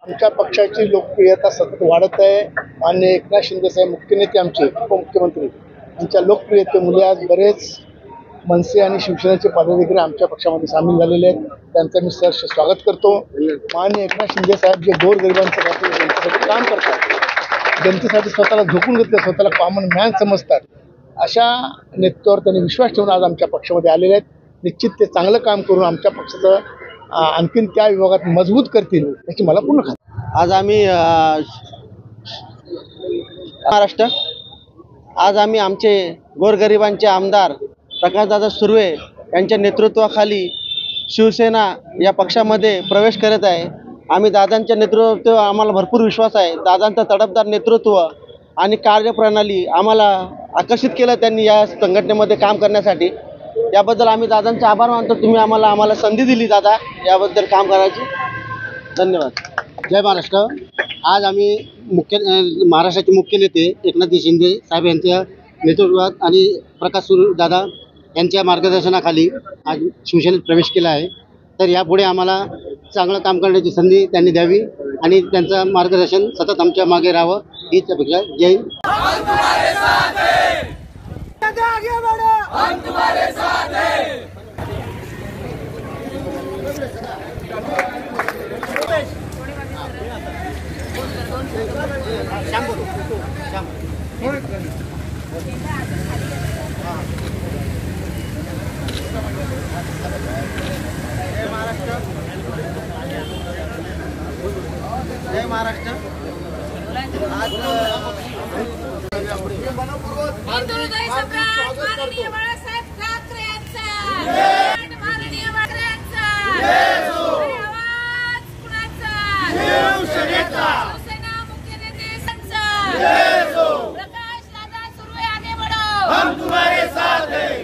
आमच्या पक्षाची लोकप्रियता सतत वाढत आहे. माननीय एकनाथ शिंदे साहेब मुख्य नेते आमचे उपमुख्यमंत्री यांच्या लोकप्रियतेमुळे आज बरेच मनसे आणि शिवसेनेचे पदाधिकारी आमच्या पक्षामध्ये सामील झालेले आहेत. त्यांचं मी सहर्ष स्वागत करतो. माननीय एकनाथ शिंदे साहेब जे गोरगरिबांसाठी जनतेसाठी काम करतात, जनतेसाठी स्वतःला झोकून घेतलं, स्वतःला कॉमन मॅन समजतात, अशा नेतृत्वावर त्यांनी विश्वास ठेवून आज आमच्या पक्षामध्ये आलेले आहेत. निश्चित ते चांगलं काम करून आमच्या पक्षाचं आणखीन त्या विभागात मजबूत करतील याची मला पूर्ण खात्री. आज आम्ही आमचे गोरगरिबांचे आमदार प्रकाशदादा सुर्वे यांच्या नेतृत्वाखाली शिवसेना या पक्षामध्ये प्रवेश करत आहे. आम्ही दादांच्या नेतृत्वावर आम्हाला भरपूर विश्वास आहे. दादांचं तडफदार नेतृत्व आणि कार्यप्रणाली आम्हाला आकर्षित केलं त्यांनी या संघटनेमध्ये काम करण्यासाठी. याबद्दल आम्ही दादांचे आभार मानतो. तुम्ही आम्हाला संधी दिली दादा याबद्दल काम करायची. धन्यवाद. जय महाराष्ट्र. आज आम्ही महाराष्ट्राचे मुख्य नेते एकनाथ शिंदे साहेब यांच्या नेतृत्वात आणि प्रकाश सुर्वे दादा यांच्या मार्गदर्शनाखाली आज शिवसेनेत प्रवेश केला आहे. तर यापुढे आम्हाला चांगलं काम करण्याची संधी त्यांनी द्यावी आणि त्यांचं मार्गदर्शन सतत आमच्या मागे राहावं हीच अपेक्षा. जय हिंद. जय महाराष्ट्र. हिंदुहृदय सम्राट माननीय बाळासाहेब ठाकरे यांचा माननीय ठाकरेंचा आवाज कुणाचा? शिवसेनेचा. शिवसेना मुख्य नेते प्रकाश दादा सुर्वे आगे बढ़ो, हम तुम्हारे साथ हैं.